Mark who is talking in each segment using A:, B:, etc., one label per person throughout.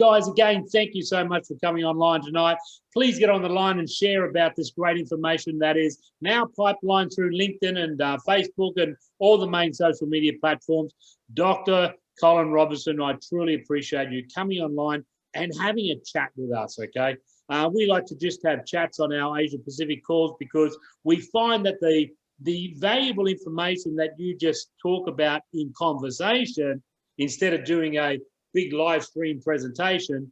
A: Guys, again, thank you so much for coming online tonight. Please get on the line and share about this great information that is now pipelined through LinkedIn and Facebook and all the main social media platforms. Dr. Colin Robertson, I truly appreciate you coming online and having a chat with us, okay? We like to just have chats on our Asia Pacific calls because we find that the valuable information that you just talk about in conversation, instead of doing a big live stream presentation,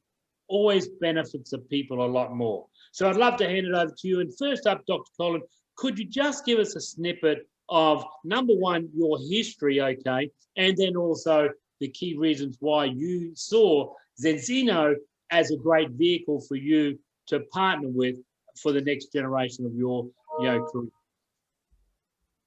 A: always benefits the people a lot more. So I'd love to hand it over to you. And first up, Dr. Colin, could you just give us a snippet of, number one, your history, okay, and then also the key reasons why you saw Zinzino as a great vehicle for you to partner with for the next generation of your career?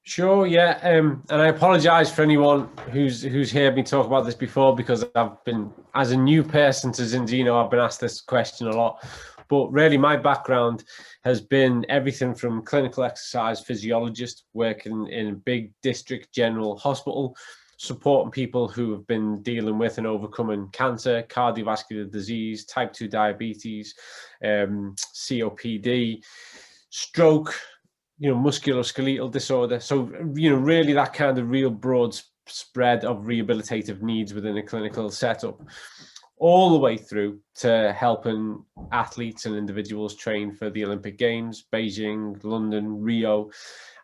B: Sure, yeah, and I apologise for anyone who's heard me talk about this before, because I've been, as a new person to Zinzino, I've been asked this question a lot. But really, my background has been everything from clinical exercise physiologist, working in a big district general hospital, supporting people who have been dealing with and overcoming cancer, cardiovascular disease, type 2 diabetes, COPD, stroke, musculoskeletal disorder. So, really that kind of real broad spread of rehabilitative needs within a clinical setup, all the way through to helping athletes and individuals train for the Olympic Games, Beijing, London, Rio.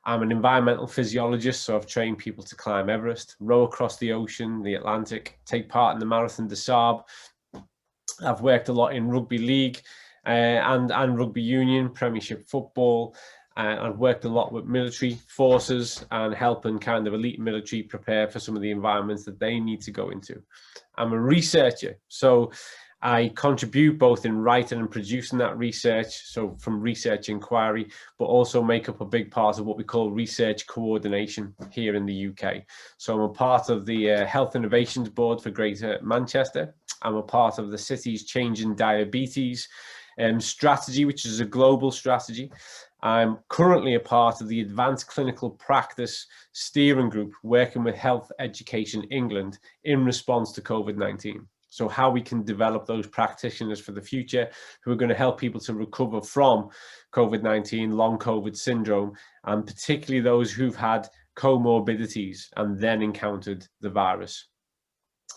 B: I'm an environmental physiologist, so I've trained people to climb Everest, row across the ocean, the Atlantic, take part in the Marathon des Sables. I've worked a lot in rugby league and rugby union, Premiership football. I've worked a lot with military forces and helping kind of elite military prepare for some of the environments that they need to go into. I'm a researcher, so I contribute both in writing and producing that research, so from research inquiry, but also make up a big part of what we call research coordination here in the UK. So I'm a part of the Health Innovations Board for Greater Manchester. I'm a part of the city's Changing Diabetes strategy, which is a global strategy. I'm currently a part of the Advanced Clinical Practice Steering Group, working with Health Education England in response to COVID-19. So how we can develop those practitioners for the future who are going to help people to recover from COVID-19, long COVID syndrome, and particularly those who've had comorbidities and then encountered the virus.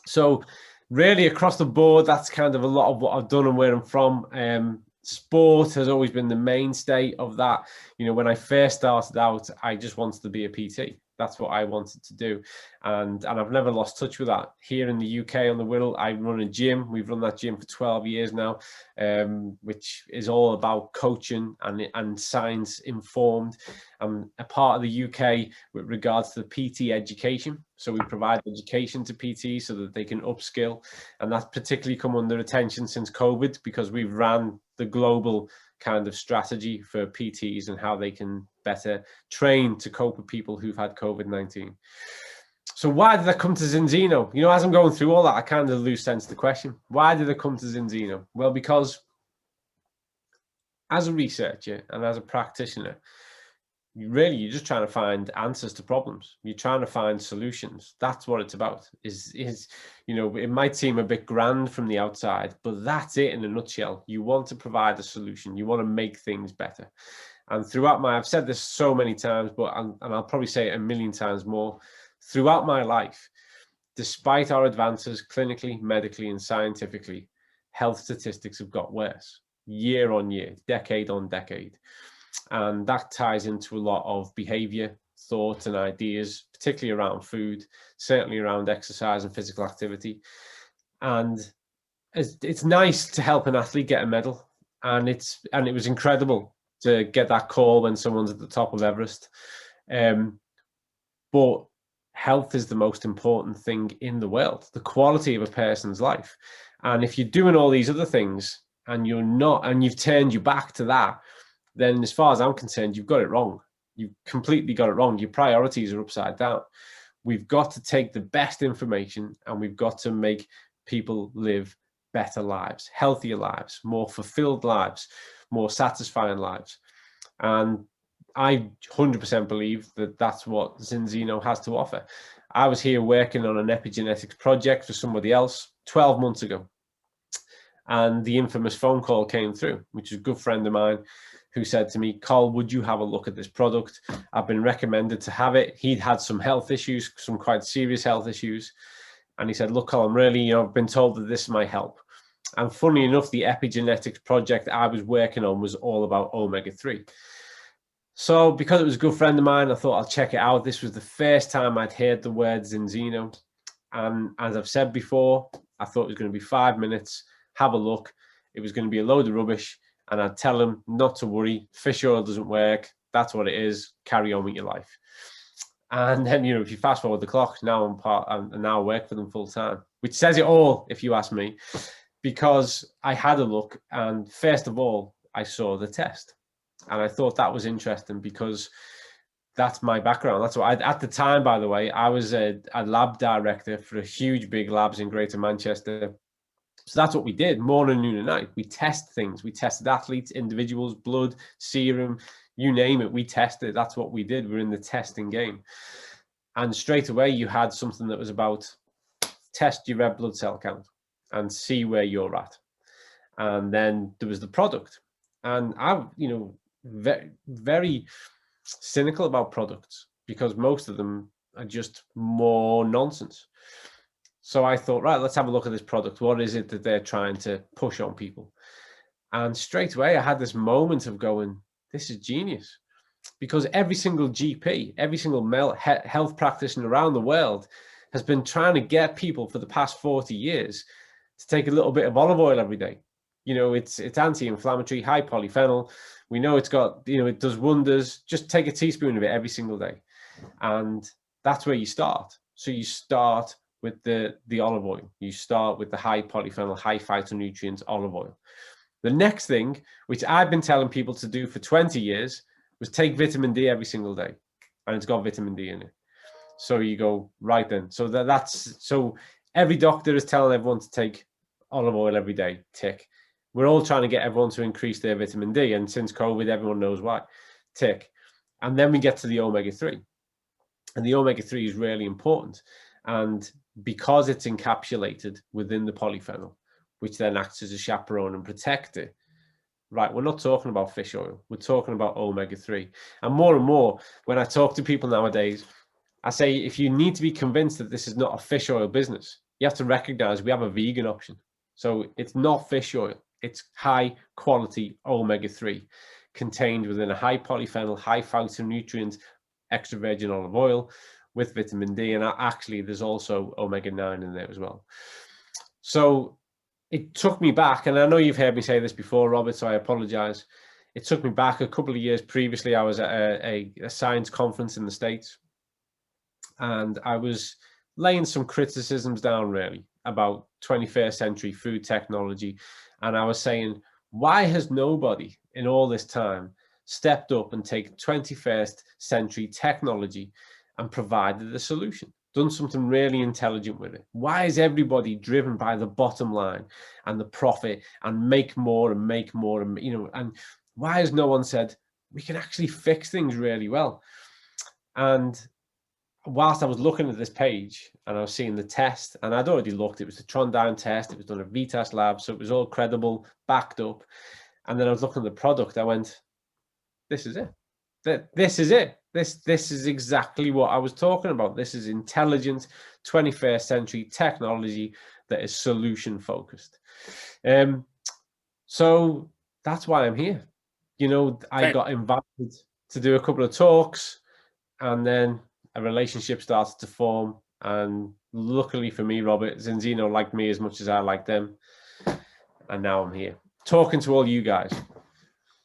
B: So really across the board, that's kind of a lot of what I've done and where I'm from. Sport has always been the mainstay of that. When I first started out, I just wanted to be a PT. That's what I wanted to do. And I've never lost touch with that. Here in the UK on the Wirral, I run a gym. We've run that gym for 12 years now, which is all about coaching and science informed. I'm a part of the UK with regards to the PT education. So we provide education to PT so that they can upskill. And that's particularly come under attention since COVID, because we've ran the global kind of strategy for PTs and how they can better train to cope with people who've had COVID-19. So why did I come to Zinzino? As I'm going through all that, I kind of lose sense of the question. Why did I come to Zinzino? Well, because as a researcher and as a practitioner, you're just trying to find answers to problems. You're trying to find solutions. That's what it's about. It might seem a bit grand from the outside, but that's it in a nutshell. You want to provide a solution. You want to make things better. And throughout I've said this so many times, and I'll probably say it a million times more, throughout my life, despite our advances clinically, medically, and scientifically, health statistics have got worse, year on year, decade on decade. And that ties into a lot of behavior, thoughts and ideas, particularly around food, certainly around exercise and physical activity. And it's nice to help an athlete get a medal. And it was incredible to get that call when someone's at the top of Everest. But health is the most important thing in the world, the quality of a person's life. And if you're doing all these other things and you're not, and you've turned your back to that, then as far as I'm concerned, you've got it wrong. You've completely got it wrong. Your priorities are upside down. We've got to take the best information and we've got to make people live better lives, healthier lives, more fulfilled lives, more satisfying lives. And I 100% believe that that's what Zinzino has to offer. I was here working on an epigenetics project for somebody else 12 months ago. And the infamous phone call came through, which is a good friend of mine who said to me, "Col, would you have a look at this product? I've been recommended to have it." He'd had some health issues, some quite serious health issues. And he said, "Look, Col, I'm really, I've been told that this might help." And funny enough, the epigenetics project I was working on was all about omega-3. So because it was a good friend of mine, I thought I'll check it out. This was the first time I'd heard the word Zinzino. And as I've said before, I thought it was going to be 5 minutes, have a look. It was going to be a load of rubbish. And I'd tell them not to worry, fish oil doesn't work. That's what it is. Carry on with your life. And then, if you fast forward the clock, now and now I work for them full time, which says it all, if you ask me, because I had a look. And first of all, I saw the test. And I thought that was interesting because that's my background. That's what at the time, by the way, I was a lab director for a huge big labs in Greater Manchester. So that's what we did, morning, noon and night. We test things. We tested athletes, individuals, blood, serum, you name it. We tested. That's what we did. We're in the testing game. And straight away, you had something that was about test your red blood cell count and see where you're at. And then there was the product. And I, very, very cynical about products because most of them are just more nonsense. So I thought, right, let's have a look at this product. What is it that they're trying to push on people? And straight away, I had this moment of going, this is genius. Because every single GP, every single male health practitioner around the world has been trying to get people for the past 40 years to take a little bit of olive oil every day. It's anti-inflammatory, high polyphenol. We know it's got, it does wonders. Just take a teaspoon of it every single day. And that's where you start. So you start with the olive oil. You start with the high polyphenol, high phytonutrients olive oil. The next thing, which I've been telling people to do for 20 years, was take vitamin D every single day. And it's got vitamin D in it. So you go, right then. So so every doctor is telling everyone to take olive oil every day, tick. We're all trying to get everyone to increase their vitamin D. And since COVID, everyone knows why, tick. And then we get to the omega-3. And the omega-3 is really important. And because it's encapsulated within the polyphenol, which then acts as a chaperone and protector, right, we're not talking about fish oil. We're talking about omega-3. And more, when I talk to people nowadays, I say, if you need to be convinced that this is not a fish oil business, you have to recognize we have a vegan option. So it's not fish oil. It's high quality omega-3 contained within a high polyphenol, high phytonutrient, extra virgin olive oil with vitamin D. And actually, there's also omega-9 in there as well. So it took me back, and I know you've heard me say this before, Robert, so I apologize. It took me back a couple of years previously. I was at a science conference in the States, and I was laying some criticisms down, really, about 21st century food technology. And I was saying, why has nobody in all this time stepped up and taken 21st century technology and provided a solution? Done something really intelligent with it? Why is everybody driven by the bottom line and the profit and make more and make more? And, and why has no one said, we can actually fix things really well? And whilst I was looking at this page and I was seeing the test, and I'd already looked, it was the Trondheim test, it was done at Vitas Lab, so it was all credible, backed up. And then I was looking at the product, I went, this is it. This is it. This is exactly what I was talking about. This is intelligent 21st century technology that is solution focused. So that's why I'm here. I got invited to do a couple of talks, and then a relationship started to form. And luckily for me, Robert, Zinzino liked me as much as I liked them. And now I'm here talking to all you guys.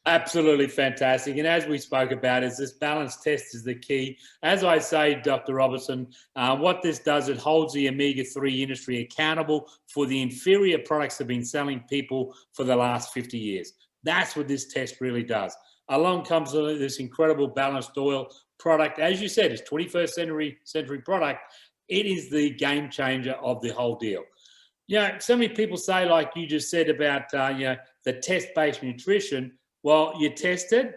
A: Absolutely fantastic. And as we spoke about, is this balanced test is the key. As I say, Dr. Robertson, what this does, it holds the omega-3 industry accountable for the inferior products that have been selling people for the last 50 years. That's what this test really does. Along comes this incredible balanced oil product. As you said, it's 21st century product. It is the game changer of the whole deal. So many people say, like you just said about, the test-based nutrition. Well, you test it,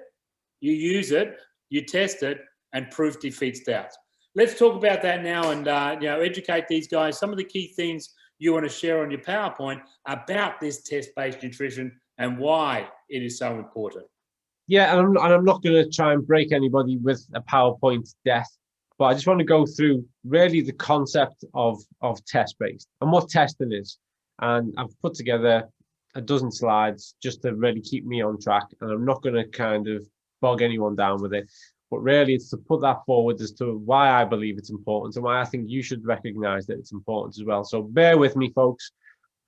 A: you use it, you test it, and proof defeats doubt. Let's talk about that now and educate these guys. Some of the key things you want to share on your PowerPoint about this test-based nutrition and why it is so important.
B: Yeah, and I'm not going to try and break anybody with a PowerPoint death, but I just want to go through really the concept of test-based and what testing is. And I've put together a dozen slides just to really keep me on track, and I'm not going to kind of bog anyone down with it, but really it's to put that forward as to why I believe it's important and why I think you should recognize that it's important as well. So bear with me, folks.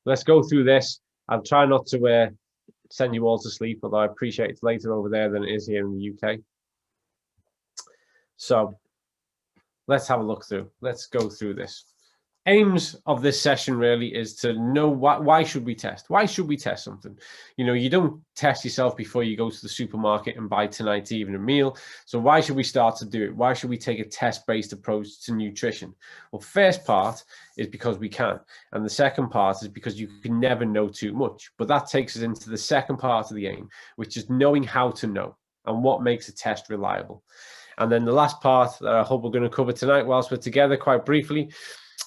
B: Let's go through this. I'll try not to send you all to sleep, although I appreciate it's later over there than it is here in the UK. So let's have a look through. Let's go through this. Aims of this session really is to know why should we test? Why should we test something? You know, you don't test yourself before you go to the supermarket and buy tonight's evening meal. So why should we start to do it? Why should we take a test-based approach to nutrition? Well, first part is because we can. And the second part is because you can never know too much. But that takes us into the second part of the aim, which is knowing how to know and what makes a test reliable. And then the last part that I hope we're going to cover tonight whilst we're together quite briefly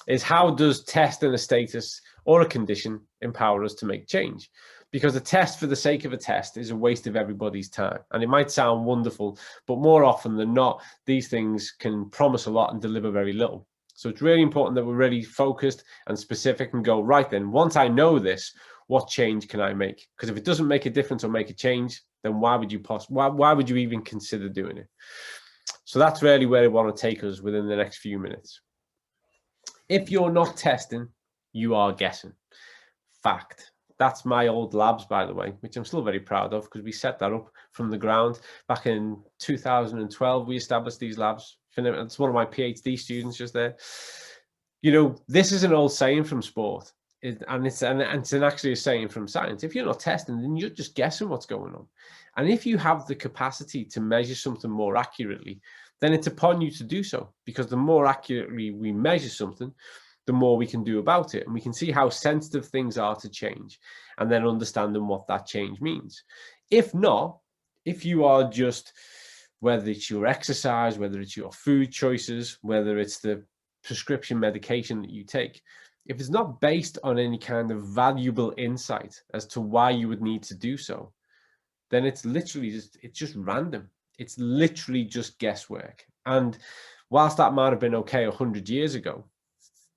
B: is how does testing a status or a condition empower us to make change? Because a test for the sake of a test is a waste of everybody's time. And it might sound wonderful, but more often than not, these things can promise a lot and deliver very little. So it's really important that we're really focused and specific and go, right then, once I know this, what change can I make? Because if it doesn't make a difference or make a change, then why would you even consider doing it? So that's really where I want to take us within the next few minutes. If you're not testing, you are guessing. Fact. That's my old labs, by the way, which I'm still very proud of because we set that up from the ground. Back in 2012, we established these labs. It's one of my PhD students just there. You know, this is an old saying from sport, and it's actually a saying from science. If you're not testing, then you're just guessing what's going on. And if you have the capacity to measure something more accurately, then it's upon you to do so, because the more accurately we measure something, the more we can do about it. And we can see how sensitive things are to change and then understanding what that change means. If not, if you are just, whether it's your exercise, whether it's your food choices, whether it's the prescription medication that you take, if it's not based on any kind of valuable insight as to why you would need to do so, then it's literally just random. It's literally just guesswork. And whilst that might have been okay 100 years ago,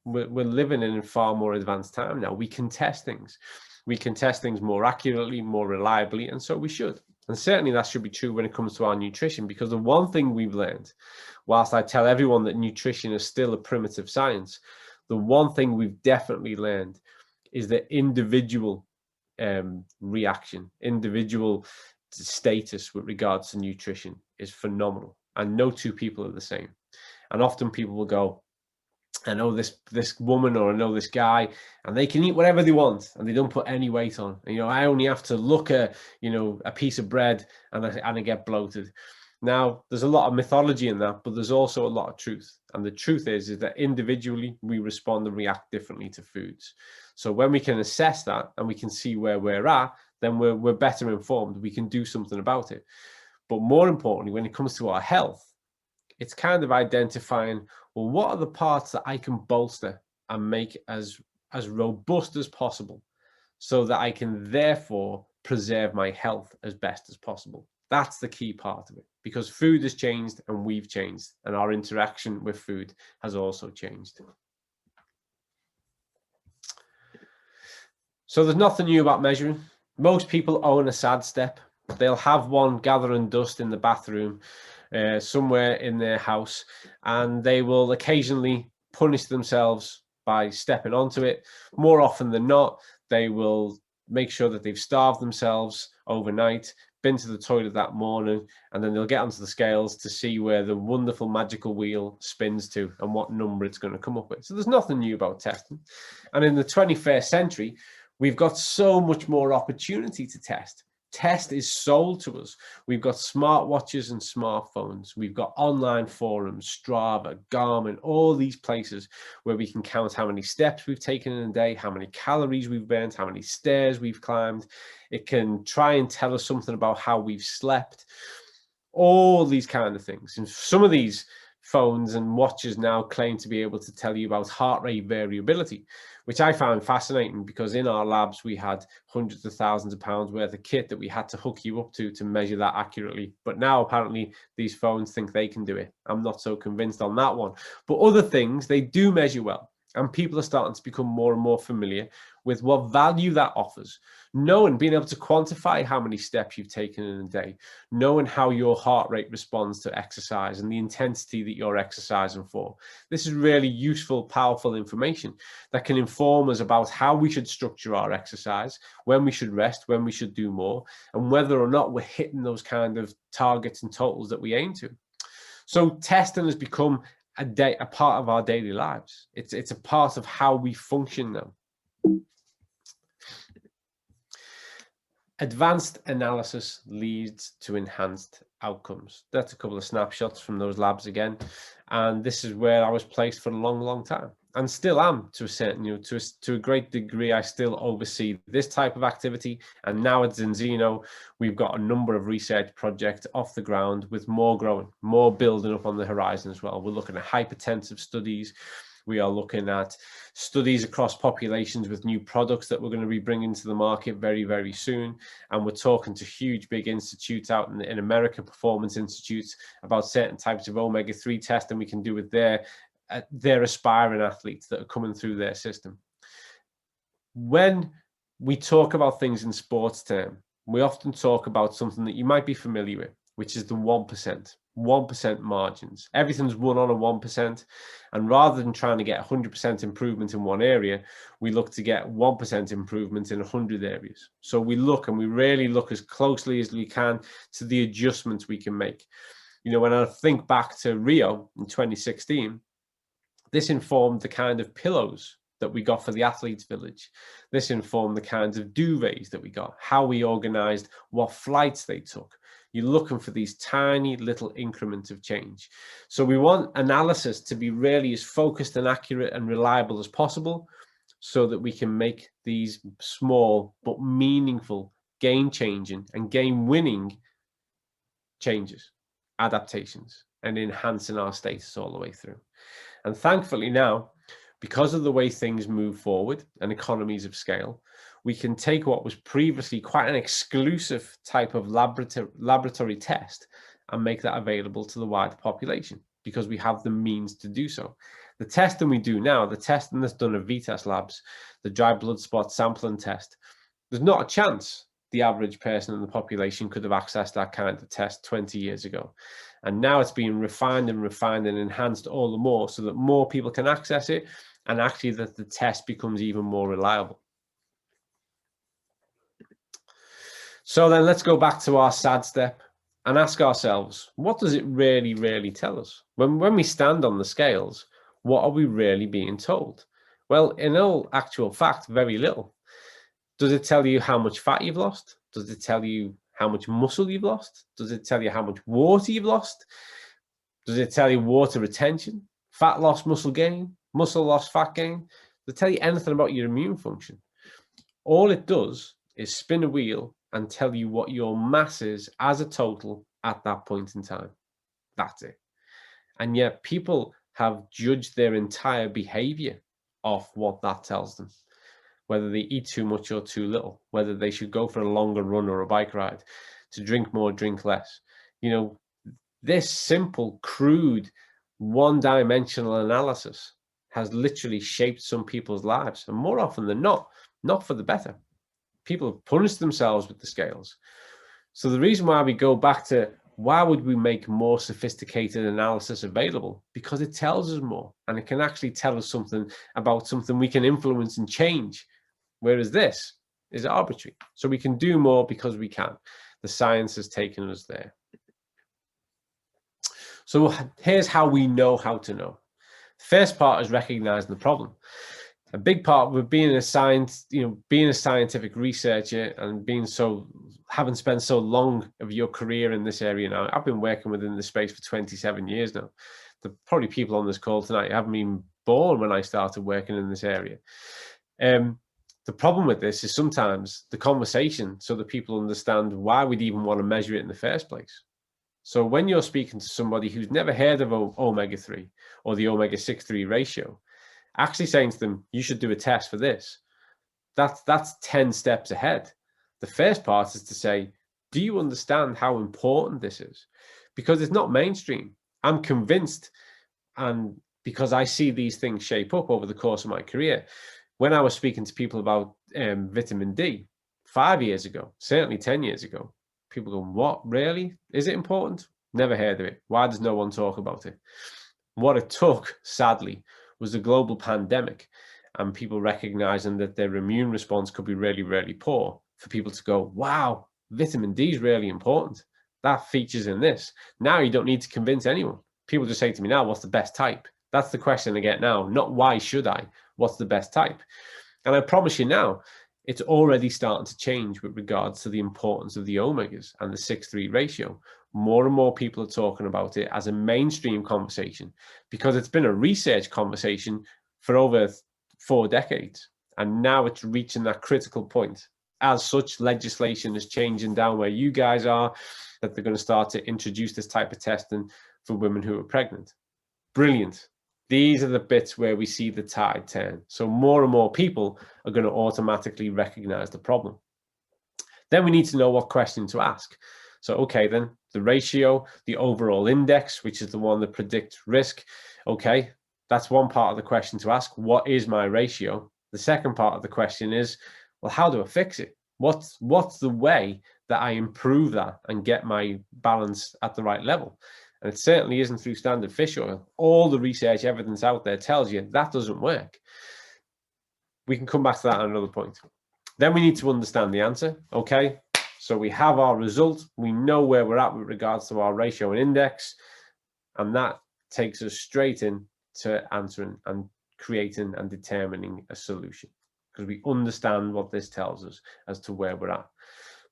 B: we're living in a far more advanced time now. We can test things. We can test things more accurately, more reliably, and so we should. And certainly that should be true when it comes to our nutrition, because the one thing we've learned, whilst I tell everyone that nutrition is still a primitive science, the one thing we've definitely learned is that individual reaction, individual status with regards to nutrition is phenomenal, and no two people are the same. And often people will go, I know this woman or I know this guy, and they can eat whatever they want and they don't put any weight on. And, you know, I only have to look at, you know, a piece of bread and I get bloated. Now, there's a lot of mythology in that, but there's also a lot of truth. And the truth is that individually we respond and react differently to foods. So when we can assess that and we can see where we're at, then we're better informed. We can do something about it. But more importantly, when it comes to our health, it's kind of identifying, well, what are the parts that I can bolster and make as robust as possible so that I can therefore preserve my health as best as possible. That's the key part of it, because food has changed and we've changed, and our interaction with food has also changed. So there's nothing new about measuring. Most people own a SAD step. They'll have one gathering dust in the bathroom somewhere in their house, and they will occasionally punish themselves by stepping onto it. More often than not, they will make sure that they've starved themselves overnight, been to the toilet that morning, and then they'll get onto the scales to see where the wonderful magical wheel spins to and what number it's going to come up with. So there's nothing new about testing. And in the 21st century, we've got so much more opportunity to test. Test is sold to us. We've got smartwatches and smartphones. We've got online forums, Strava, Garmin, all these places where we can count how many steps we've taken in a day, how many calories we've burnt, how many stairs we've climbed. It can try and tell us something about how we've slept, all these kind of things. And some of these phones and watches now claim to be able to tell you about heart rate variability, which I found fascinating, because in our labs we had hundreds of thousands of pounds worth of kit that we had to hook you up to measure that accurately. But now apparently these phones think they can do it. I'm not so convinced on that one. But other things, they do measure well. And people are starting to become more and more familiar with what value that offers. Knowing, being able to quantify how many steps you've taken in a day, knowing how your heart rate responds to exercise and the intensity that you're exercising for. This is really useful, powerful information that can inform us about how we should structure our exercise, when we should rest, when we should do more, and whether or not we're hitting those kind of targets and totals that we aim to. So testing has become a part of our daily lives. It's a part of how we function now. Advanced analysis leads to enhanced outcomes. That's a couple of snapshots from those labs again. And this is where I was placed for a long, long time, and still am to a certain, to a great degree. I still oversee this type of activity. And now at Zinzino, we've got a number of research projects off the ground, with more growing, more building up on the horizon as well. We're looking at hypertensive studies. We are looking at studies across populations with new products that we're going to be bringing to the market very, very soon. And we're talking to huge, big institutes out in America, performance institutes, about certain types of omega-3 testing we can do with their aspiring athletes that are coming through their system. When we talk about things in sports term, we often talk about something that you might be familiar with, which is the 1% margins. Everything's won on a 1%. And rather than trying to get 100% improvement in one area, we look to get 1% improvement in 100 areas. So we look, and we really look as closely as we can to the adjustments we can make. When I think back to Rio in 2016, this informed the kind of pillows that we got for the athletes village. This informed the kinds of duvets that we got, how we organized, what flights they took. You're looking for these tiny little increments of change. So we want analysis to be really as focused and accurate and reliable as possible, so that we can make these small but meaningful, game-changing and game-winning changes, adaptations, and enhancing our status all the way through. And thankfully now, because of the way things move forward and economies of scale, we can take what was previously quite an exclusive type of laboratory test and make that available to the wider population, because we have the means to do so. The testing we do now, the testing that's done at VITAS labs, the dry blood spot sampling test, there's not a chance the average person in the population could have accessed that kind of test 20 years ago. And now it's being refined and enhanced all the more, so that more people can access it, and actually that the test becomes even more reliable. So then let's go back to our sad step and ask ourselves, what does it really, really tell us? When we stand on the scales, what are we really being told? Well, in all actual fact, very little. Does it tell you how much fat you've lost? Does it tell you how much muscle you've lost? Does it tell you how much water you've lost? Does it tell you water retention, fat loss, muscle gain, muscle loss, fat gain? Does it tell you anything about your immune function? All it does is spin a wheel and tell you what your mass is as a total at that point in time. That's it. And yet people have judged their entire behavior off what that tells them. Whether they eat too much or too little, whether they should go for a longer run or a bike ride, to drink more, drink less. This simple, crude, one-dimensional analysis has literally shaped some people's lives, and more often than not for the better. People have punished themselves with the scales. So the reason why we go back to why would we make more sophisticated analysis available? Because it tells us more, and it can actually tell us something about something we can influence and change. Whereas this is arbitrary. So we can do more because we can. The science has taken us there. So here's how we know how to know. First part is recognizing the problem. A big part with being a scientific researcher and having spent so long of your career in this area now. I've been working within this space for 27 years now. There are probably people on this call tonight who haven't been born when I started working in this area. The problem with this is sometimes the conversation, so that people understand why we'd even want to measure it in the first place. So when you're speaking to somebody who's never heard of omega-3 or the omega-6-3 ratio, actually saying to them, you should do a test for this, that's 10 steps ahead. The first part is to say, do you understand how important this is? Because it's not mainstream. I'm convinced, and because I see these things shape up over the course of my career. When I was speaking to people about vitamin D 5 years ago, certainly 10 years ago, people go, what, really? Is it important? Never heard of it. Why does no one talk about it? What it took, sadly, was the global pandemic and people recognizing that their immune response could be really, really poor for people to go, wow, vitamin D is really important. That features in this. Now you don't need to convince anyone. People just say to me now, what's the best type? That's the question I get now, not why should I? What's the best type? And I promise you now, it's already starting to change with regards to the importance of the omegas and the 6-3 ratio. More and more people are talking about it as a mainstream conversation because it's been a research conversation for over 4 decades. And now it's reaching that critical point. As such, legislation is changing down where you guys are, that they're going to start to introduce this type of testing for women who are pregnant. Brilliant. These are the bits where we see the tide turn. So more and more people are going to automatically recognize the problem. Then we need to know what question to ask. So, okay, then the ratio, the overall index, which is the one that predicts risk. Okay, that's one part of the question to ask. What is my ratio? The second part of the question is, well, how do I fix it? What's the way that I improve that and get my balance at the right level? And it certainly isn't through standard fish oil. All the research evidence out there tells you that doesn't work. We can come back to that at another point. Then we need to understand the answer. Okay, so we have our result. We know where we're at with regards to our ratio and index. And that takes us straight in to answering and creating and determining a solution, because we understand what this tells us as to where we're at.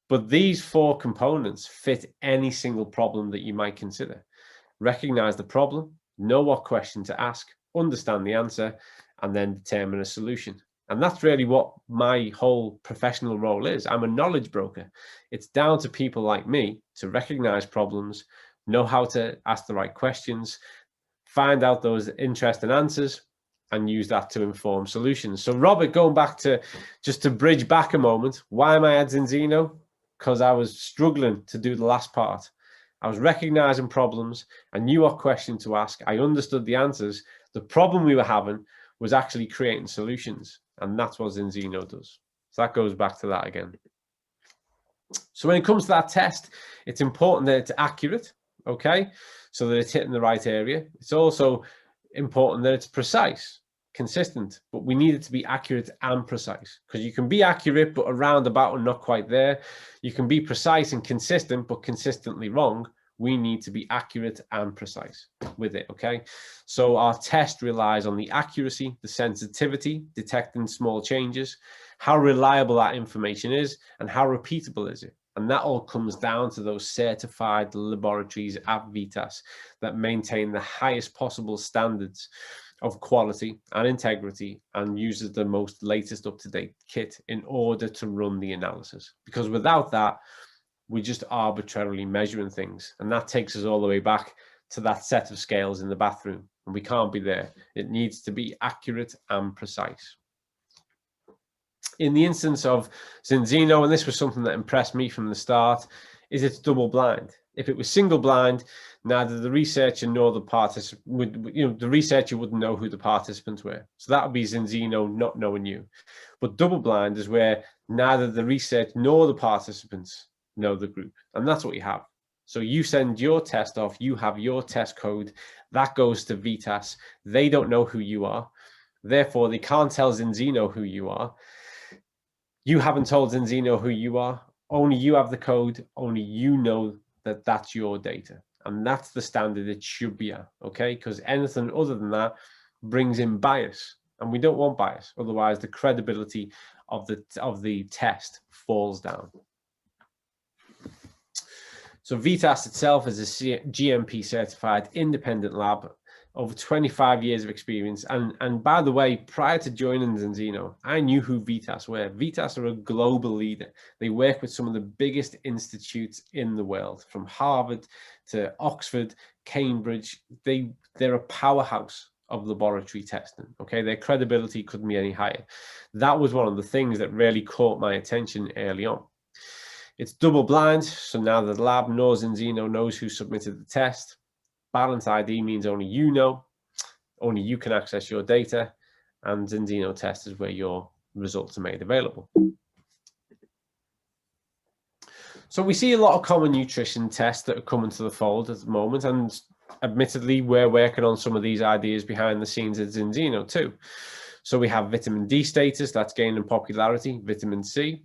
B: But these 4 components fit any single problem that you might consider. Recognize the problem, know what question to ask, understand the answer, and then determine a solution. And that's really what my whole professional role is. I'm a knowledge broker. It's down to people like me to recognize problems, know how to ask the right questions, find out those interesting answers, and use that to inform solutions. So Robert, going back to, just to bridge back a moment, why am I at Zinzino? Because I was struggling to do the last part. I was recognizing problems. I knew what question to ask. I understood the answers. The problem we were having was actually creating solutions. And that's what Zinzino does. So that goes back to that again. So when it comes to that test, it's important that it's accurate, okay? So that it's hitting the right area. It's also important that it's precise, consistent, but we need it to be accurate and precise, because you can be accurate but around about and not quite there. You can be precise and consistent but consistently wrong. We need to be accurate and precise with it, okay? So our test relies on the accuracy, the sensitivity, detecting small changes, how reliable that information is, and how repeatable is it. And that all comes down to those certified laboratories at VITAS that maintain the highest possible standards of quality and integrity and uses the most latest up-to-date kit in order to run the analysis. Because without that, we're just arbitrarily measuring things. And that takes us all the way back to that set of scales in the bathroom. And we can't be there. It needs to be accurate and precise. In the instance of Zinzino, and this was something that impressed me from the start, is it's double blind. If it was single blind, neither the researcher nor the participant would, the researcher wouldn't know who the participants were. So that would be Zinzino not knowing you. But double blind is where neither the research nor the participants know the group. And that's what you have. So you send your test off, you have your test code, that goes to VITAS. They don't know who you are. Therefore, they can't tell Zinzino who you are. You haven't told Zinzino who you are. Only you have the code. Only you know that that's your data. And that's the standard it should be at, okay? Because anything other than that brings in bias. And we don't want bias. Otherwise, the credibility of the test falls down. So VITAS itself is a GMP certified independent lab over 25 years of experience. And by the way, prior to joining Zinzino, I knew who VITAS were. VITAS are a global leader. They work with some of the biggest institutes in the world, from Harvard to Oxford, Cambridge. They're a powerhouse of laboratory testing. Okay, their credibility couldn't be any higher. That was one of the things that really caught my attention early on. It's double blind, so now the lab nor Zinzino knows who submitted the test. Balance ID means only you know, only you can access your data, and Zinzino test is where your results are made available. So we see a lot of common nutrition tests that are coming to the fold at the moment, and admittedly, we're working on some of these ideas behind the scenes at Zinzino too. So we have vitamin D status, that's gaining popularity, vitamin C.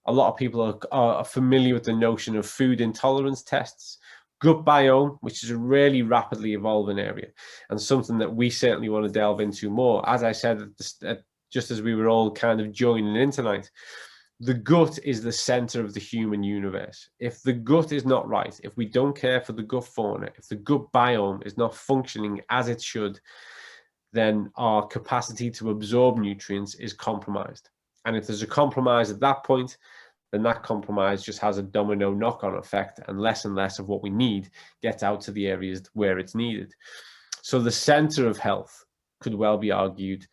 B: A lot of people are familiar with the notion of food intolerance tests, gut biome, which is a really rapidly evolving area and something that we certainly want to delve into more. As I said, just as we were all kind of joining in tonight, the gut is the center of the human universe. If the gut is not right, if we don't care for the gut fauna, if the gut biome is not functioning as it should, then our capacity to absorb nutrients is compromised. And if there's a compromise at that point, then that compromise just has a domino knock-on effect, and less of what we need gets out to the areas where it's needed. So the center of health, could well be argued,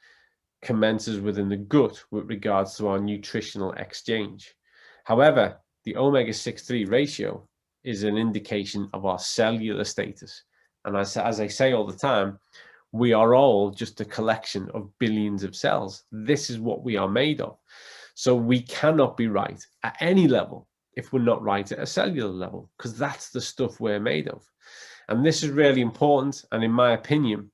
B: commences within the gut with regards to our nutritional exchange. However, the omega-6-3 ratio is an indication of our cellular status. And as I say all the time, we are all just a collection of billions of cells. This is what we are made of. So we cannot be right at any level if we're not right at a cellular level, because that's the stuff we're made of. And this is really important. And in my opinion,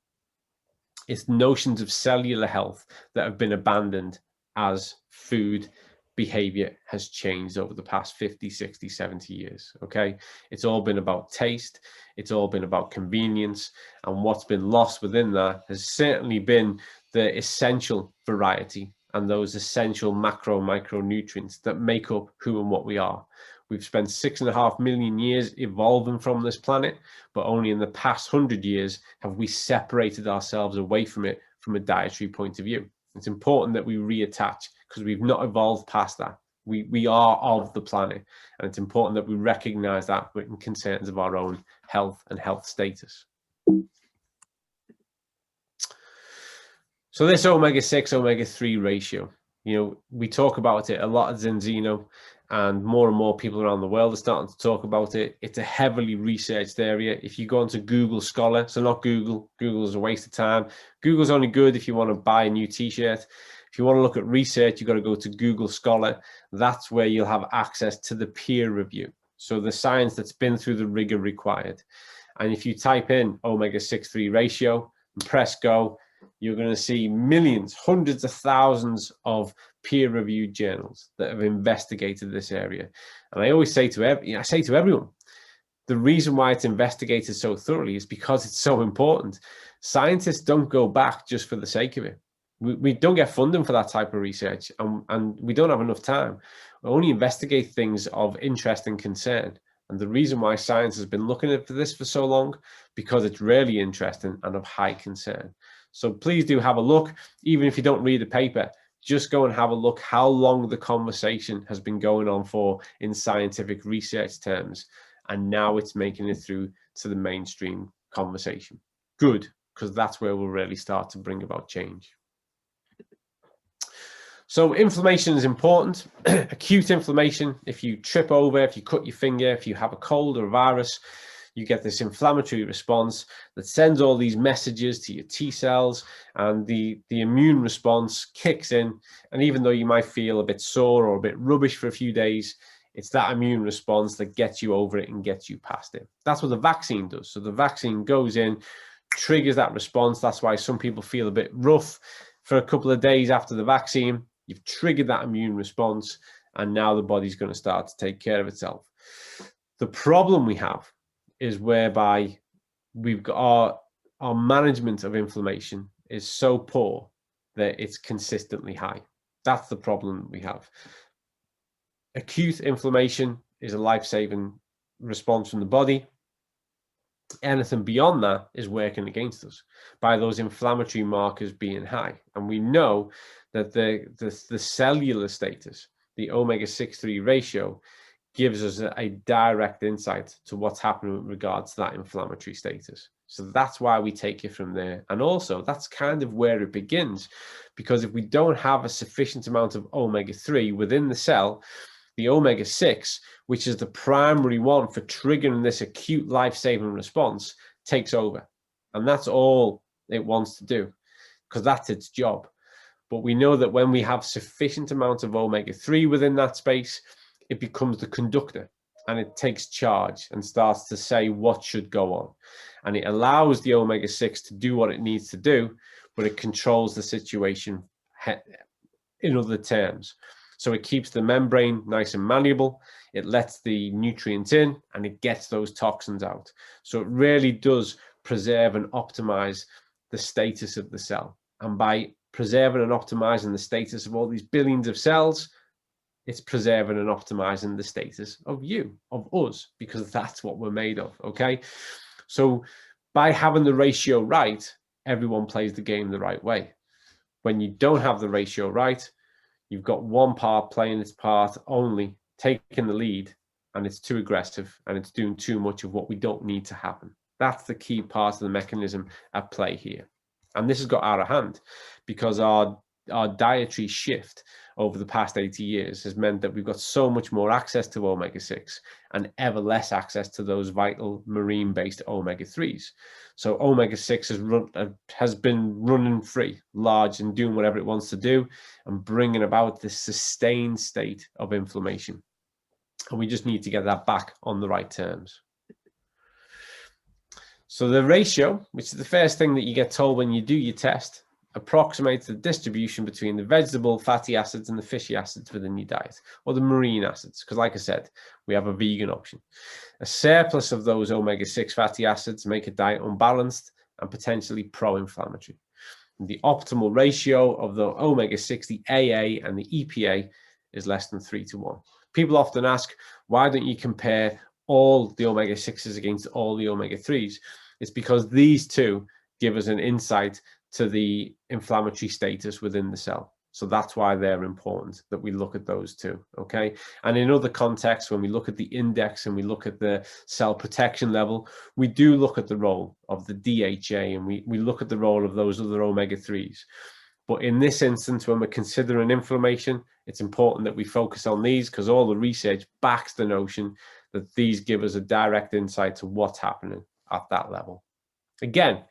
B: it's notions of cellular health that have been abandoned as food behavior has changed over the past 50, 60, 70 years. Okay. It's all been about taste. It's all been about convenience. And what's been lost within that has certainly been the essential variety and those essential macro and micronutrients that make up who and what we are. We've spent 6.5 million years evolving from this planet, but only in the past 100 years have we separated ourselves away from it from a dietary point of view. It's important that we reattach, because we've not evolved past that. We are of the planet, and it's important that we recognize that in concerns of our own health and health status. So this omega-6, omega-3 ratio, you know, we talk about it a lot at Zinzino, and more people around the world are starting to talk about it. It's a heavily researched area. If you go onto Google Scholar, so not Google, Google's a waste of time. Google's only good if you want to buy a new t-shirt. If you want to look at research, you've got to go to Google Scholar. That's where you'll have access to the peer review. So the science that's been through the rigor required. And if you type in omega-6-3 ratio and press go, you're going to see millions, hundreds of thousands of peer-reviewed journals that have investigated this area. And I always say to everyone, the reason why it's investigated so thoroughly is because it's so important. Scientists don't go back just for the sake of it. We don't get funding for that type of research, and we don't have enough time. We only investigate things of interest and concern. And the reason why science has been looking at this for so long, because it's really interesting and of high concern. So please do have a look. Even if you don't read the paper, just go and have a look how long the conversation has been going on for in scientific research terms. And now it's making it through to the mainstream conversation. Good, because that's where we'll really start to bring about change. So inflammation is important. Acute inflammation, if you trip over, if you cut your finger, if you have a cold or a virus, you get this inflammatory response that sends all these messages to your T cells, and the immune response kicks in. And even though you might feel a bit sore or a bit rubbish for a few days, it's that immune response that gets you over it and gets you past it. That's what the vaccine does. So the vaccine goes in, triggers that response. That's why some people feel a bit rough for a couple of days after the vaccine. You've triggered that immune response, and now the body's going to start to take care of itself. The problem we have is whereby we've got our management of inflammation is so poor that it's consistently high. That's the problem we have. Acute inflammation is a life-saving response from the body. Anything beyond that is working against us by those inflammatory markers being high. And we know that the cellular status, the omega-6-3 ratio, gives us a direct insight to what's happening with regards to that inflammatory status. So that's why we take it from there. And also that's kind of where it begins, because if we don't have a sufficient amount of omega-3 within the cell, the omega-6, which is the primary one for triggering this acute life-saving response, takes over. And that's all it wants to do, because that's its job. But we know that when we have sufficient amount of omega-3 within that space, it becomes the conductor, and it takes charge and starts to say what should go on. And it allows the omega-6 to do what it needs to do, but it controls the situation in other terms. So it keeps the membrane nice and malleable, it lets the nutrients in, and it gets those toxins out. So it really does preserve and optimize the status of the cell. And by preserving and optimizing the status of all these billions of cells, it's preserving and optimizing the status of you, of us, because that's what we're made of, okay? So by having the ratio right, everyone plays the game the right way. When you don't have the ratio right, you've got one part playing its part only, taking the lead, and it's too aggressive, and it's doing too much of what we don't need to happen. That's the key part of the mechanism at play here. And this has got out of hand because our dietary shift over the past 80 years has meant that we've got so much more access to omega-6 and ever less access to those vital marine-based omega-3s. So omega-6 has been running free, large, and doing whatever it wants to do and bringing about this sustained state of inflammation. And we just need to get that back on the right terms. So the ratio, which is the first thing that you get told when you do your test, approximates the distribution between the vegetable fatty acids and the fishy acids within your diet, or the marine acids, because like I said, we have a vegan option. A surplus of those omega-6 fatty acids make a diet unbalanced and potentially pro-inflammatory. The optimal ratio of the omega-6, the AA and the EPA, is less than 3:1. People often ask, why don't you compare all the omega-6s against all the omega-3s? It's because these two give us an insight to the inflammatory status within the cell. So that's why they're important, that we look at those two, okay? And in other contexts, when we look at the index and we look at the cell protection level, we do look at the role of the DHA, and we look at the role of those other omega-3s. But in this instance, when we're considering inflammation, it's important that we focus on these, because all the research backs the notion that these give us a direct insight to what's happening at that level. Again,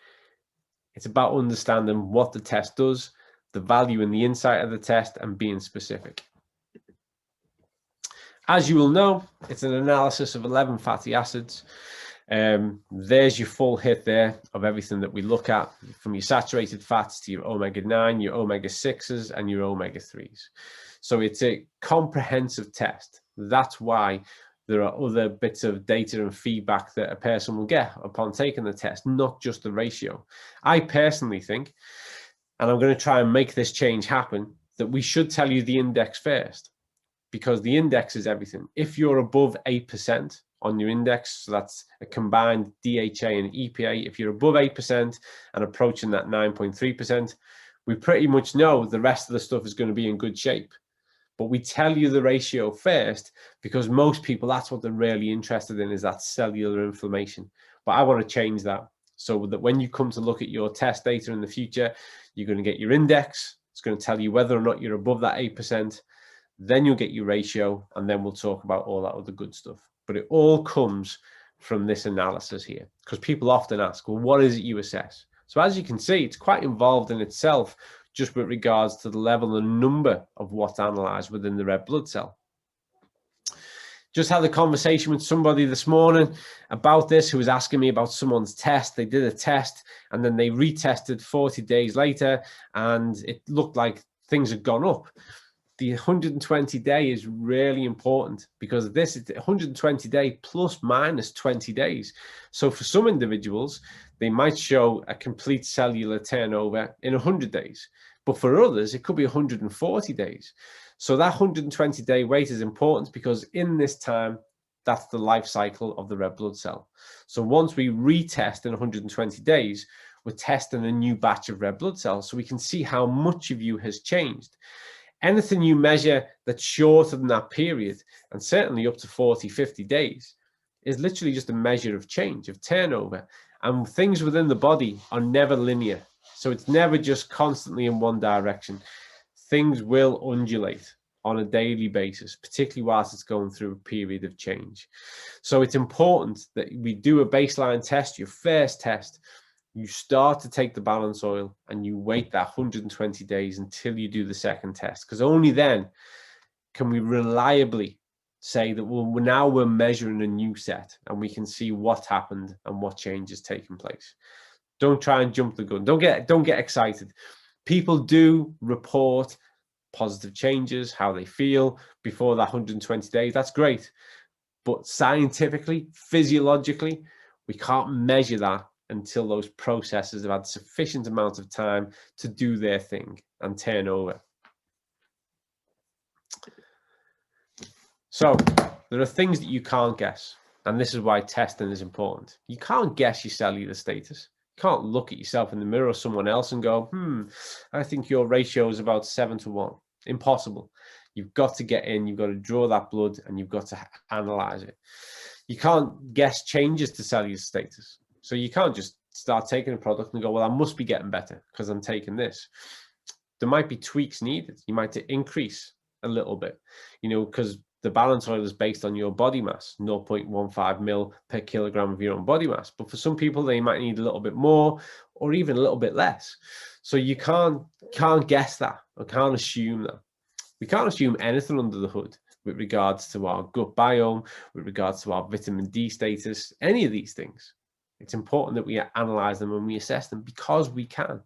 B: it's about understanding what the test does, the value and the insight of the test, and being specific. As you will know, it's an analysis of 11 fatty acids. There's your full hit there of everything that we look at, from your saturated fats to your omega-9, your omega-6s, and your omega-3s. So it's a comprehensive test. That's why there are other bits of data and feedback that a person will get upon taking the test, not just the ratio. I personally think, and I'm going to try and make this change happen, that we should tell you the index first, because the index is everything. If you're above 8% on your index, so that's a combined DHA and EPA, if you're above 8% and approaching that 9.3%, we pretty much know the rest of the stuff is going to be in good shape. But we tell you the ratio first because most people, that's what they're really interested in, is that cellular inflammation. But I want to change that so that when you come to look at your test data in the future, you're going to get your index. It's going to tell you whether or not you're above that 8%. Then you'll get your ratio, and then we'll talk about all that other good stuff. But it all comes from this analysis here, because people often ask, well, what is it you assess? So as you can see, it's quite involved in itself, just with regards to the level and number of what's analyzed within the red blood cell. Just had a conversation with somebody this morning about this, who was asking me about someone's test. They did a test and then they retested 40 days later, and it looked like things had gone up. The 120 day is really important, because this is 120 day plus minus 20 days. So for some individuals, they might show a complete cellular turnover in 100 days. But for others, it could be 140 days. So that 120 day wait is important, because in this time, That's the life cycle of the red blood cell. So once we retest in 120 days, we're testing a new batch of red blood cells so we can see how much of you has changed. Anything you measure that's shorter than that period, and certainly up to 40, 50 days, is literally just a measure of change, of turnover. And things within the body are never linear. So it's never just constantly in one direction. Things will undulate on a daily basis, particularly whilst it's going through a period of change. So it's important that we do a baseline test, your first test. You start to take the balance oil and you wait that 120 days until you do the second test, because only then can we reliably say that we're measuring a new set and we can see what happened and what change has taken place. Don't try and jump the gun. Don't get excited. People do report positive changes, how they feel before that 120 days. That's great. But scientifically, physiologically, we can't measure that until those processes have had sufficient amount of time to do their thing and turn over. So there are things that you can't guess, and this is why testing is important. You can't guess your cellular status. You can't look at yourself in the mirror or someone else and go, I think your ratio is about 7-to-1. Impossible. You've got to get in, you've got to draw that blood, and you've got to analyze it. You can't guess changes to cellular status. So you can't just start taking a product and go, well, I must be getting better because I'm taking this. There might be tweaks needed. You might increase a little bit, because the balance oil is based on your body mass, 0.15 mil per kilogram of your own body mass. But for some people, they might need a little bit more or even a little bit less. So you can't guess that or can't assume that. We can't assume anything under the hood with regards to our gut biome, with regards to our vitamin D status, any of these things. It's important that we analyze them and we assess them because we can.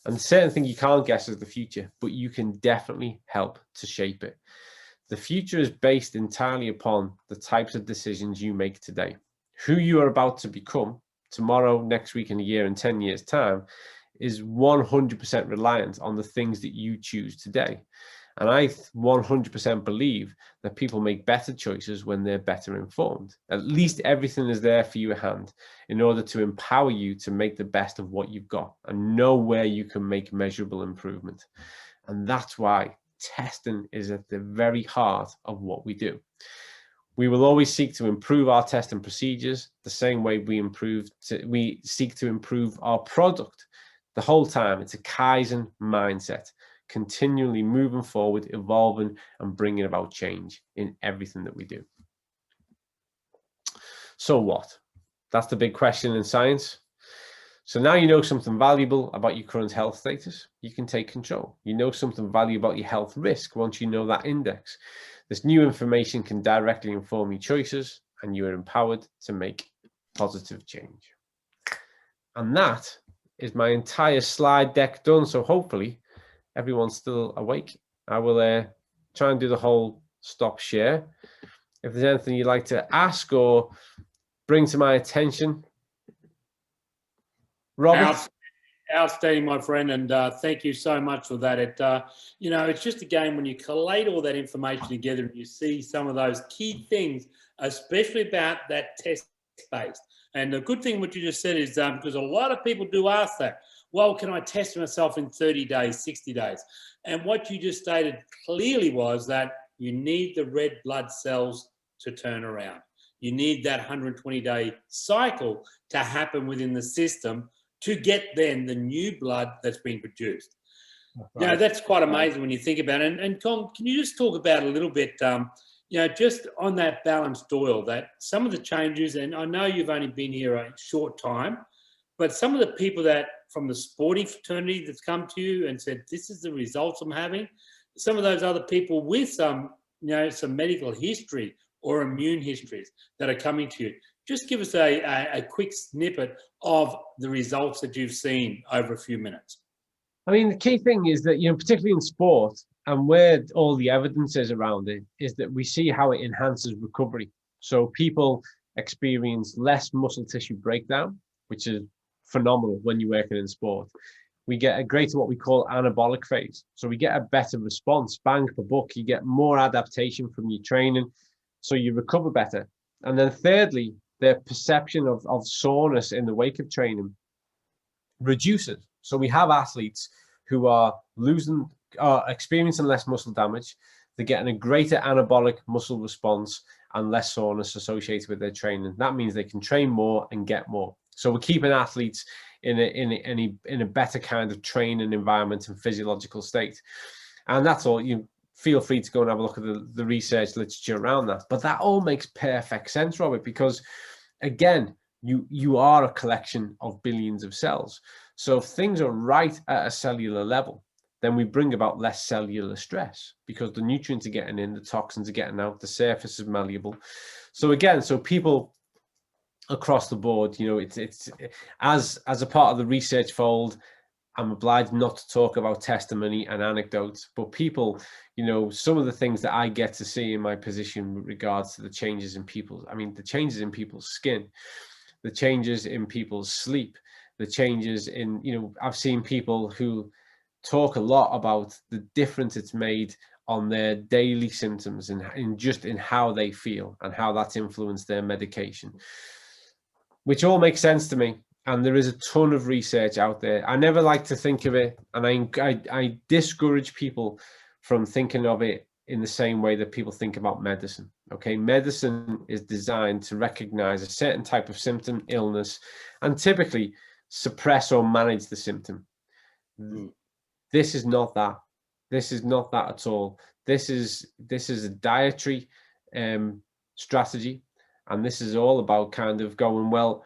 B: And certain thing you can't guess is the future, but you can definitely help to shape it. The future is based entirely upon the types of decisions you make today. Who you are about to become tomorrow, next week, in a year, and 10 years' time is 100% reliant on the things that you choose today. And I 100% believe that people make better choices when they're better informed. At least everything is there for you at hand in order to empower you to make the best of what you've got and know where you can make measurable improvement. And that's why testing is at the very heart of what we do. We will always seek to improve our testing procedures the same way we seek to improve our product. The whole time, it's a Kaizen mindset, continually moving forward, evolving, and bringing about change in everything that we do. So what? That's the big question in science. So now you know something valuable about your current health status, you can take control. You know something valuable about your health risk once you know that index. This new information can directly inform your choices and you are empowered to make positive change. And that is my entire slide deck done. So hopefully everyone's still awake. I will try and do the whole stop share. If there's anything you'd like to ask or bring to my attention, Robert?
A: Outstanding, my friend, and thank you so much for that. It's just, again, when you collate all that information together and you see some of those key things, especially about that test-based. And the good thing what you just said is because a lot of people do ask that, well, can I test myself in 30 days, 60 days? And what you just stated clearly was that you need the red blood cells to turn around. You need that 120-day cycle to happen within the system to get then the new blood that's being produced. Right. That's quite amazing when you think about it. And Colin, can you just talk about a little bit, just on that balanced oil, that some of the changes, and I know you've only been here a short time, but some of the people that from the sporting fraternity that's come to you and said, this is the results I'm having, some of those other people with some medical history or immune histories that are coming to you. Just give us a quick snippet of the results that you've seen over a few minutes.
B: I mean, the key thing is that, particularly in sport and where all the evidence is around it, is that we see how it enhances recovery. So people experience less muscle tissue breakdown, which is phenomenal when you're working in sport. We get a greater what we call anabolic phase. So we get a better response, bang for buck. You get more adaptation from your training. so you recover better. And then thirdly, their perception of soreness in the wake of training reduces. So we have athletes who are experiencing less muscle damage. They're getting a greater anabolic muscle response and less soreness associated with their training. That means they can train more and get more. So we're keeping athletes in a better kind of training environment and physiological state. And that's all. You feel free to go and have a look at the research literature around that. But that all makes perfect sense, Robert, because again, you are a collection of billions of cells. So if things are right at a cellular level, then we bring about less cellular stress because the nutrients are getting in, the toxins are getting out, the surface is malleable. So again, so people across the board, you know, it's as a part of the research fold, I'm obliged not to talk about testimony and anecdotes, but people, you know, some of the things that I get to see in my position with regards to the changes in people's, I mean, the changes in people's skin, the changes in people's sleep, the changes in, you know, I've seen people who talk a lot about the difference it's made on their daily symptoms and in how they feel and how that's influenced their medication, which all makes sense to me. And there is a ton of research out there. I never like to think of it, and I discourage people from thinking of it in the same way that people think about medicine. Okay, medicine is designed to recognize a certain type of symptom, illness, and typically suppress or manage the symptom. This is not that. This is not that at all. This is a dietary strategy, and this is all about kind of going, well,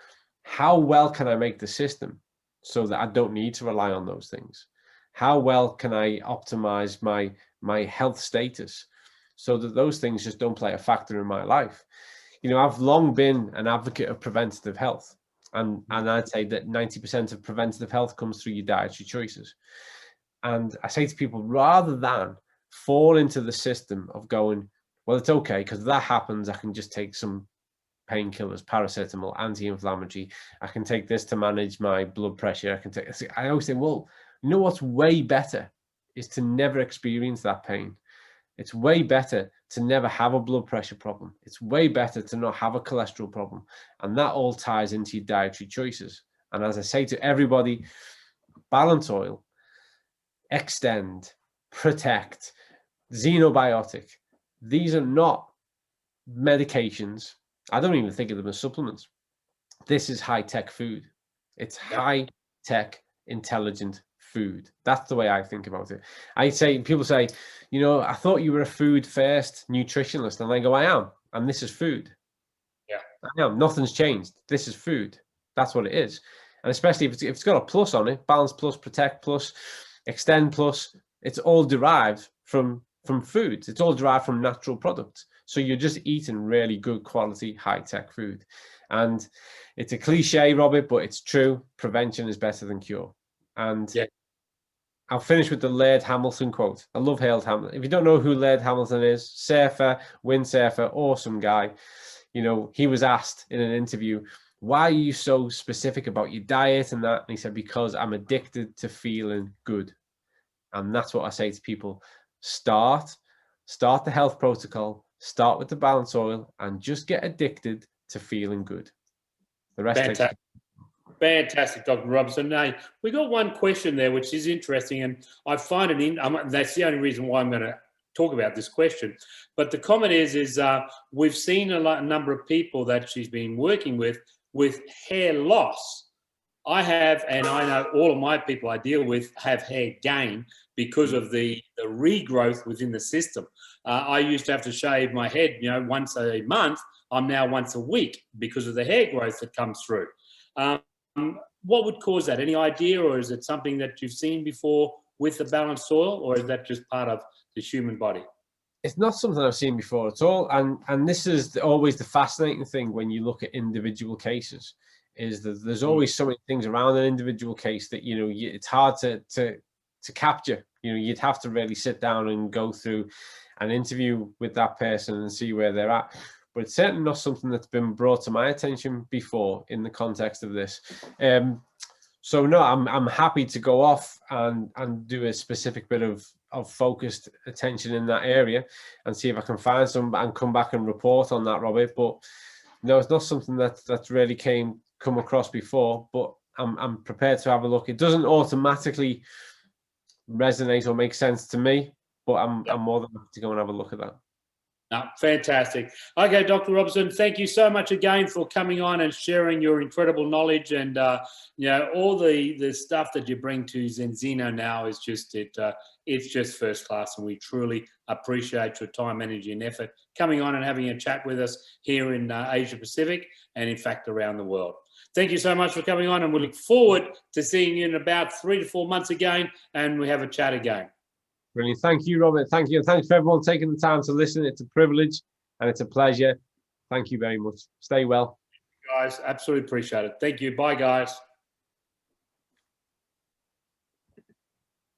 B: how well can I make the system so that I don't need to rely on those things? How well can I optimize my health status so that those things just don't play a factor in my life? You know, I've long been an advocate of preventative health, and I'd say that 90% of preventative health comes through your dietary choices. And I say to people, rather than fall into the system of going, well, it's okay, because that happens, I can just take some painkillers, paracetamol, anti-inflammatory. I can take this to manage my blood pressure. I always say, well, you know what's way better is to never experience that pain. It's way better to never have a blood pressure problem. It's way better to not have a cholesterol problem. And that all ties into your dietary choices. And as I say to everybody, balance oil, extend, protect, xenobiotic. These are not medications. I don't even think of them as supplements. This is high-tech food. It's high-tech, intelligent food. That's the way I think about it. I say, people say, you know, I thought you were a food first nutritionist. And I go, I am. And this is food.
A: Yeah.
B: I am. Nothing's changed. This is food. That's what it is. And especially if it's got a plus on it, balance plus, protect plus, extend plus, it's all derived from foods. It's all derived from natural products. So you're just eating really good quality, high-tech food. And it's a cliche, Robert, but it's true. Prevention is better than cure. And I'll finish with the Laird Hamilton quote. I love Laird Hamilton. If you don't know who Laird Hamilton is, surfer, windsurfer, awesome guy. You know, he was asked in an interview, why are you so specific about your diet and that? And he said, because I'm addicted to feeling good. And that's what I say to people. Start the health protocol, start with the balance oil, and just get addicted to feeling good. The rest
A: Fantastic, Dr. Robertson. Now, we got one question there, which is interesting, and I find it that's the only reason why I'm going to talk about this question. But the comment is we've seen a number of people that she's been working with hair loss. I have, and I know all of my people I deal with have hair gain because of the regrowth within the system. I used to have to shave my head, you know, once a month. I'm now once a week because of the hair growth that comes through. What would cause that? Any idea, or is it something that you've seen before with the balanced soil, or is that just part of the human body?
B: It's not something I've seen before at all. And this is always the fascinating thing when you look at individual cases, is that there's always so many things around an individual case that, you know, it's hard to capture. You know, you'd have to really sit down and go through an interview with that person and see where they're at. But it's certainly not something that's been brought to my attention before in the context of this. So no, I'm happy to go off and do a specific bit of of focused attention in that area and see if I can find some and come back and report on that, Robert. But no, it's not something that's really come across before, but I'm prepared to have a look. It doesn't automatically resonate or make sense to me, but I'm more than happy to go and have a look at that.
A: No, fantastic. Okay, Dr. Robertson, thank you so much again for coming on and sharing your incredible knowledge, and you know, all the stuff that you bring to Zinzino now is just it's just first class, and we truly appreciate your time, energy, and effort coming on and having a chat with us here in Asia Pacific and in fact around the world. Thank you so much for coming on, and we look forward to seeing you in about 3 to 4 months again, and we have a chat again.
B: Brilliant. Thank you, Robert. Thank you. And thanks for everyone taking the time to listen. It's a privilege and it's a pleasure. Thank you very much. Stay well.
A: Guys, absolutely appreciate it. Thank you. Bye, guys.